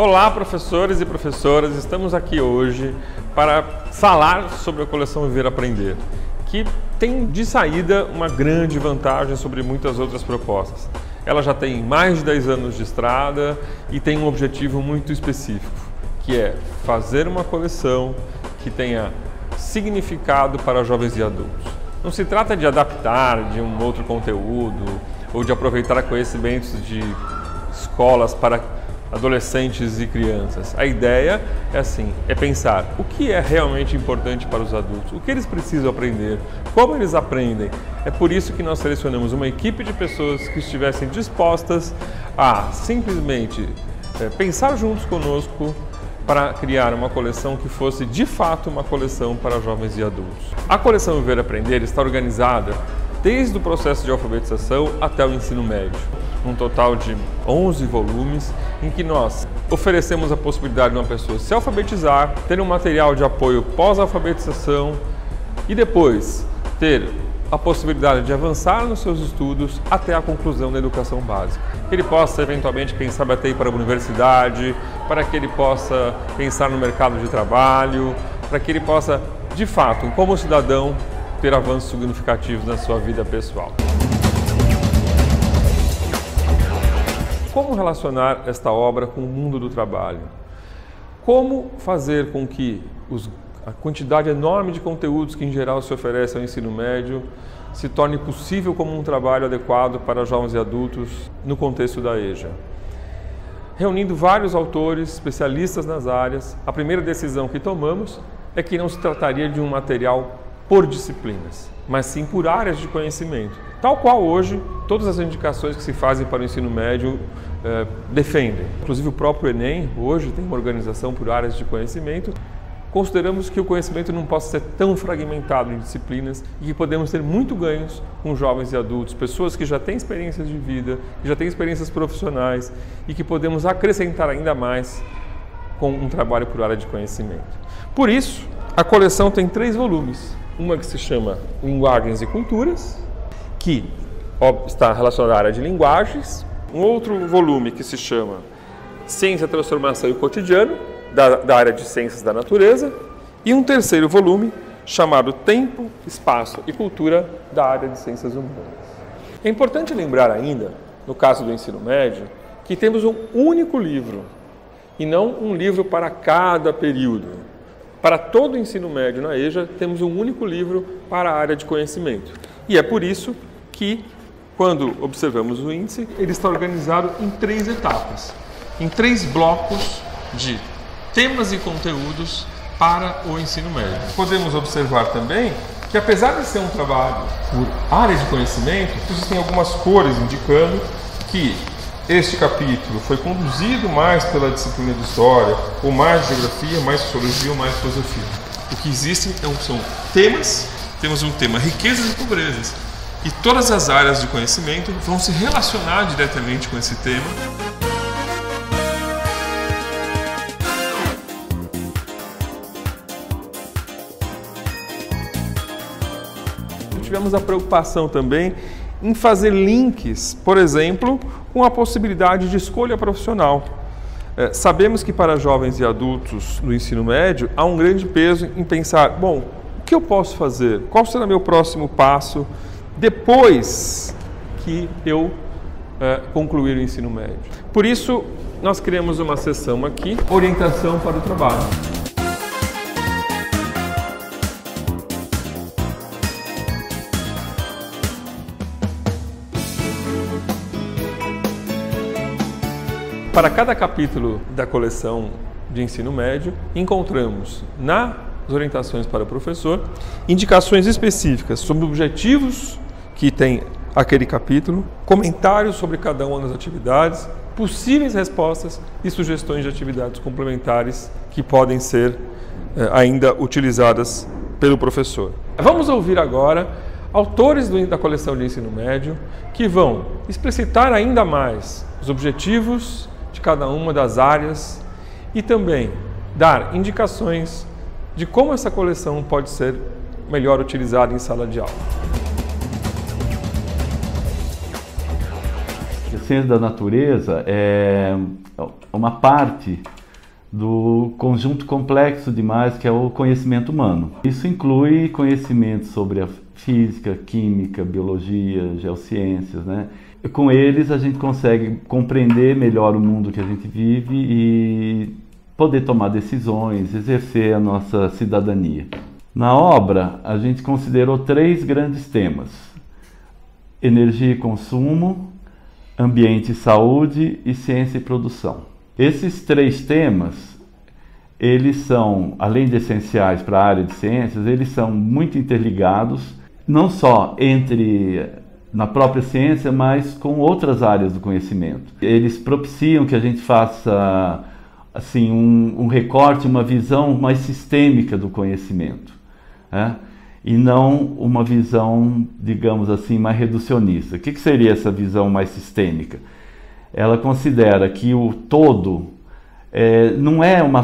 Olá, professores e professoras, estamos aqui hoje para falar sobre a coleção Viver Aprender, que tem de saída uma grande vantagem sobre muitas outras propostas. Ela já tem mais de 10 anos de estrada e tem um objetivo muito específico, que é fazer uma coleção que tenha significado para jovens e adultos. Não se trata de adaptar de um outro conteúdo ou de aproveitar conhecimentos de escolas para adolescentes e crianças. A ideia é pensar o que é realmente importante para os adultos, o que eles precisam aprender, como eles aprendem. É por isso que nós selecionamos uma equipe de pessoas que estivessem dispostas a simplesmente pensar juntos conosco para criar uma coleção que fosse de fato uma coleção para jovens e adultos. A coleção Viver Aprender está organizada desde o processo de alfabetização até o ensino médio. Um total de 11 volumes em que nós oferecemos a possibilidade de uma pessoa se alfabetizar, ter um material de apoio pós-alfabetização e depois ter a possibilidade de avançar nos seus estudos até a conclusão da educação básica. Que ele possa eventualmente, quem sabe, até ir para a universidade, para que ele possa pensar no mercado de trabalho, para que ele possa, de fato, como cidadão, ter avanços significativos na sua vida pessoal. Como relacionar esta obra com o mundo do trabalho? Como fazer com que a quantidade enorme de conteúdos que em geral se oferece ao ensino médio se torne possível como um trabalho adequado para jovens e adultos no contexto da EJA? Reunindo vários autores, especialistas nas áreas, a primeira decisão que tomamos é que não se trataria de um material por disciplinas, mas sim por áreas de conhecimento. Tal qual hoje, todas as indicações que se fazem para o ensino médio defendem. Inclusive o próprio Enem, hoje, tem uma organização por áreas de conhecimento. Consideramos que o conhecimento não possa ser tão fragmentado em disciplinas e que podemos ter muito ganhos com jovens e adultos, pessoas que já têm experiências de vida, que já têm experiências profissionais e que podemos acrescentar ainda mais com um trabalho por área de conhecimento. Por isso, a coleção tem 3 volumes. Uma que se chama Linguagens e Culturas, que está relacionada à área de linguagens. Um outro volume que se chama Ciência, Transformação e Cotidiano, da área de Ciências da Natureza. E um terceiro volume chamado Tempo, Espaço e Cultura, da área de Ciências Humanas. É importante lembrar ainda, no caso do ensino médio, que temos um único livro e não um livro para cada período. Para todo o ensino médio na EJA, temos um único livro para a área de conhecimento. E é por isso que, quando observamos o índice, ele está organizado em 3 etapas, em 3 blocos de temas e conteúdos para o ensino médio. Podemos observar também que, apesar de ser um trabalho por área de conhecimento, existem algumas cores indicando que este capítulo foi conduzido mais pela disciplina de História, ou mais Geografia, mais Sociologia ou mais Filosofia. O que existem são temas, temos um tema riquezas e pobrezas, e todas as áreas de conhecimento vão se relacionar diretamente com esse tema. Tivemos a preocupação também em fazer links, por exemplo, com a possibilidade de escolha profissional. Sabemos que para jovens e adultos no ensino médio há um grande peso em pensar, bom, o que eu posso fazer? Qual será meu próximo passo depois que eu concluir o ensino médio? Por isso, nós criamos uma seção aqui, Orientação para o Trabalho. Para cada capítulo da coleção de ensino médio, encontramos nas orientações para o professor indicações específicas sobre objetivos que tem aquele capítulo, comentários sobre cada uma das atividades, possíveis respostas e sugestões de atividades complementares que podem ser ainda utilizadas pelo professor. Vamos ouvir agora autores da coleção de ensino médio que vão explicitar ainda mais os objetivos de cada uma das áreas e também dar indicações de como essa coleção pode ser melhor utilizada em sala de aula. A ciência da natureza uma parte do conjunto complexo demais que é o conhecimento humano. Isso inclui conhecimento sobre a física, química, biologia, geociências, né? Com eles a gente consegue compreender melhor o mundo que a gente vive e poder tomar decisões, exercer a nossa cidadania. Na obra, a gente considerou 3 grandes temas: energia e consumo, ambiente e saúde e ciência e produção. Esses 3 temas, eles são, além de essenciais para a área de ciências, eles são muito interligados, não só na própria ciência, mas com outras áreas do conhecimento. Eles propiciam que a gente faça assim, um recorte, uma visão mais sistêmica do conhecimento, né? E não uma visão, digamos assim, mais reducionista. O que seria essa visão mais sistêmica? Ela considera que o todo não é uma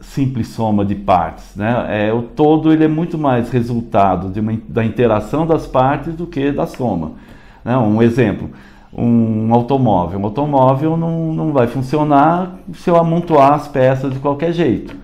simples soma de partes, né? O todo ele é muito mais resultado da interação das partes do que da soma, né? Um exemplo, um automóvel. Um automóvel não vai funcionar se eu amontoar as peças de qualquer jeito.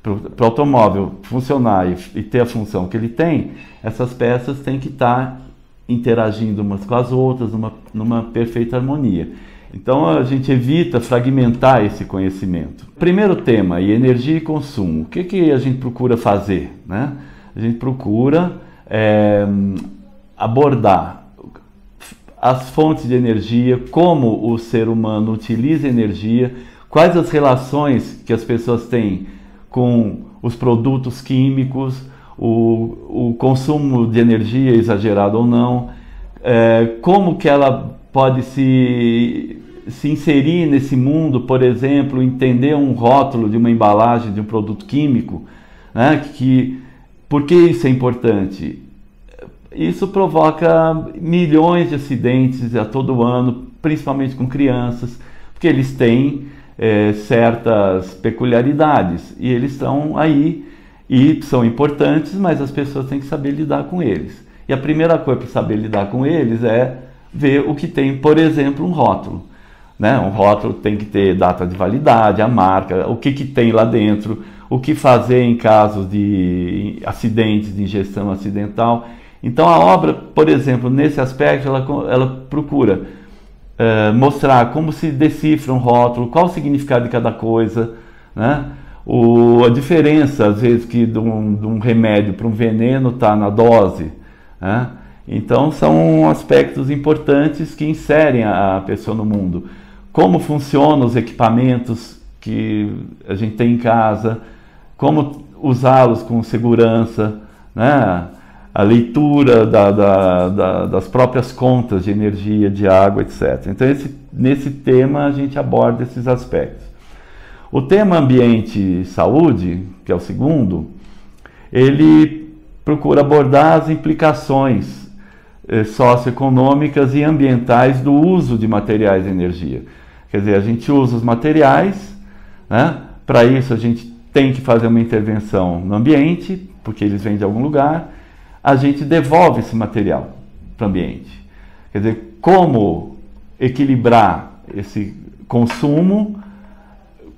Para o automóvel funcionar e ter a função que ele tem, essas peças têm que estar interagindo umas com as outras numa perfeita harmonia. Então a gente evita fragmentar esse conhecimento. Primeiro tema, energia e consumo. O que a gente procura fazer, né? A gente procura abordar as fontes de energia, como o ser humano utiliza energia, quais as relações que as pessoas têm com os produtos químicos, o consumo de energia exagerado ou não, como que ela pode se inserir nesse mundo, por exemplo, entender um rótulo de uma embalagem de um produto químico, né? Por que isso é importante? Isso provoca milhões de acidentes a todo ano, principalmente com crianças, porque eles têm certas peculiaridades e eles estão aí e são importantes, mas as pessoas têm que saber lidar com eles. E a primeira coisa para saber lidar com eles é ver o que tem, por exemplo, um rótulo, né? Um rótulo tem que ter data de validade, a marca, o que tem lá dentro, o que fazer em caso de acidentes, de ingestão acidental. Então a obra, por exemplo, nesse aspecto, ela procura mostrar como se decifra um rótulo, qual o significado de cada coisa, né? A diferença, às vezes, que de um remédio para um veneno está na dose, né? Então são aspectos importantes que inserem a pessoa no mundo. Como funcionam os equipamentos que a gente tem em casa, como usá-los com segurança, né? A leitura das próprias contas de energia, de água, etc. Então nesse tema a gente aborda esses aspectos. O tema ambiente e saúde, que é o segundo, ele procura abordar as implicações socioeconômicas e ambientais do uso de materiais de energia. Quer dizer, a gente usa os materiais, né? Para isso a gente tem que fazer uma intervenção no ambiente, porque eles vêm de algum lugar, a gente devolve esse material para o ambiente. Quer dizer, como equilibrar esse consumo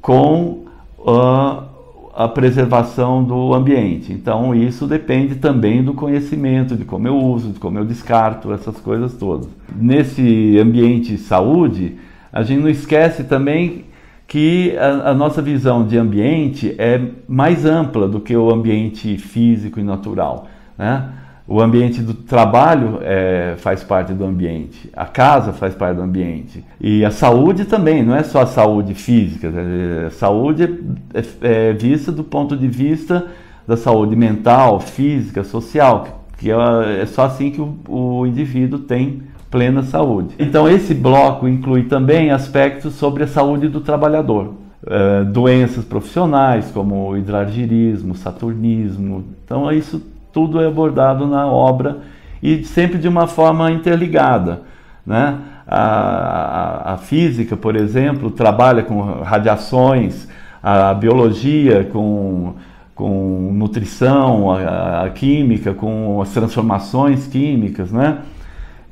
com a preservação do ambiente. Então isso depende também do conhecimento, de como eu uso, de como eu descarto, essas coisas todas. Nesse ambiente de saúde, a gente não esquece também que a nossa visão de ambiente é mais ampla do que o ambiente físico e natural, né? O ambiente do trabalho faz parte do ambiente, a casa faz parte do ambiente. E a saúde também, não é só a saúde física, a saúde é vista do ponto de vista da saúde mental, física, social, que é só assim que o indivíduo tem plena saúde. Então esse bloco inclui também aspectos sobre a saúde do trabalhador. Doenças profissionais como o hidrargirismo, saturnismo, então isso tudo é abordado na obra e sempre de uma forma interligada, né? A física, por exemplo, trabalha com radiações, a biologia com nutrição, a química com as transformações químicas, né?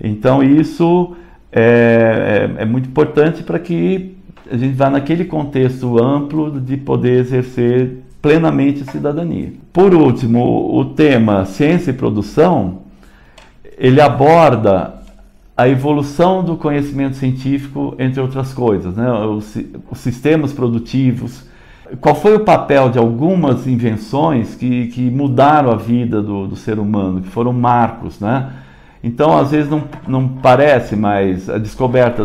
Então isso é muito importante para que a gente vai naquele contexto amplo de poder exercer plenamente a cidadania. Por último, o tema ciência e produção, ele aborda a evolução do conhecimento científico, entre outras coisas, né? Os sistemas produtivos. Qual foi o papel de algumas invenções que mudaram a vida do ser humano, que foram marcos, né? Então, às vezes, não parece, mas a descoberta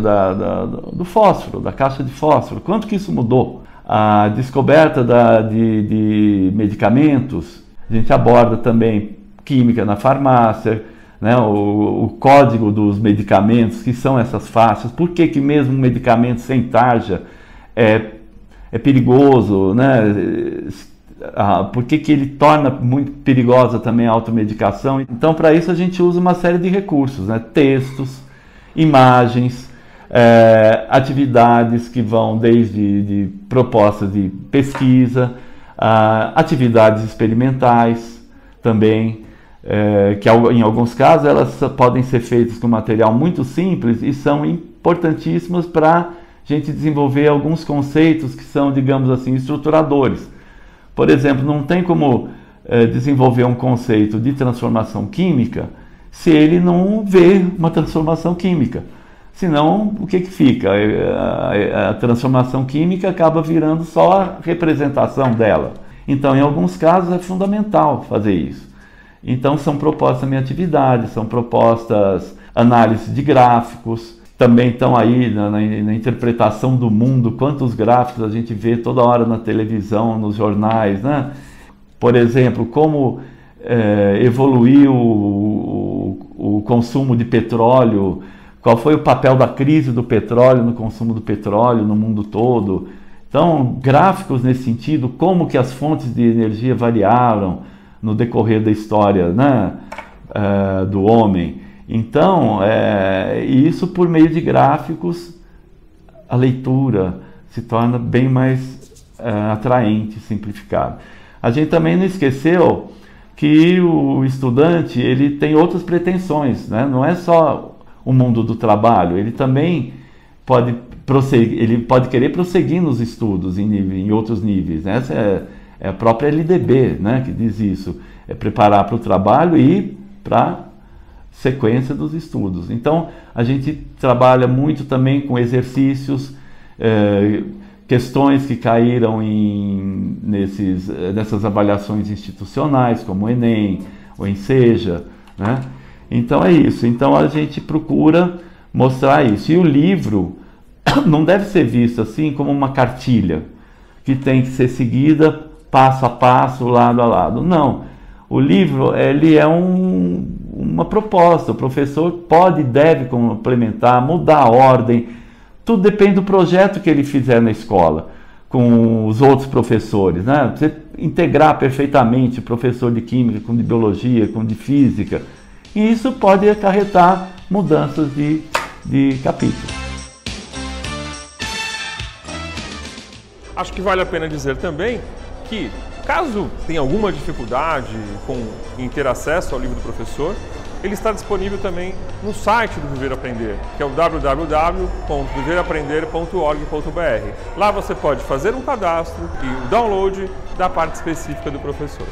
do fósforo, da caixa de fósforo, quanto que isso mudou? A descoberta de medicamentos, a gente aborda também química na farmácia, né? O código dos medicamentos, que são essas faixas, por que mesmo um medicamento sem tarja é perigoso, né? Por que ele torna muito perigosa também a automedicação? Então, para isso a gente usa uma série de recursos, né? Textos, imagens, atividades que vão desde propostas de pesquisa, atividades experimentais também, que em alguns casos elas podem ser feitas com material muito simples e são importantíssimas para a gente desenvolver alguns conceitos que são, digamos assim, estruturadores. Por exemplo, não tem como desenvolver um conceito de transformação química se ele não vê uma transformação química. Senão, o que fica? A transformação química acaba virando só a representação dela. Então, em alguns casos, é fundamental fazer isso. Então, são propostas também atividades, são propostas análise de gráficos, também estão aí na interpretação do mundo, quantos gráficos a gente vê toda hora na televisão, nos jornais, né? Por exemplo, como evoluiu o consumo de petróleo, qual foi o papel da crise do petróleo no consumo do petróleo no mundo todo. Então, gráficos nesse sentido, como que as fontes de energia variaram no decorrer da história, né, do homem. Então, isso por meio de gráficos, a leitura se torna bem mais atraente, simplificada. A gente também não esqueceu que o estudante ele tem outras pretensões, né? Não é só o mundo do trabalho, ele também pode prosseguir, ele pode querer prosseguir nos estudos em outros níveis. Essa é a própria LDB, né, que diz isso, é preparar para o trabalho e para sequência dos estudos. Então, a gente trabalha muito também com exercícios, questões que caíram nessas avaliações institucionais, como o Enem, o Enseja, né? Então é isso. Então a gente procura mostrar isso. E o livro não deve ser visto assim como uma cartilha, que tem que ser seguida passo a passo, lado a lado. Não. O livro ele é uma proposta. O professor pode e deve complementar, mudar a ordem. Tudo depende do projeto que ele fizer na escola, com os outros professores, né? Você integrar perfeitamente o professor de química com de biologia, com de física. E isso pode acarretar mudanças de capítulo. Acho que vale a pena dizer também que, caso tenha alguma dificuldade em ter acesso ao livro do professor, ele está disponível também no site do Viver Aprender, que é o www.viveraprender.org.br. Lá você pode fazer um cadastro e o download da parte específica do professor.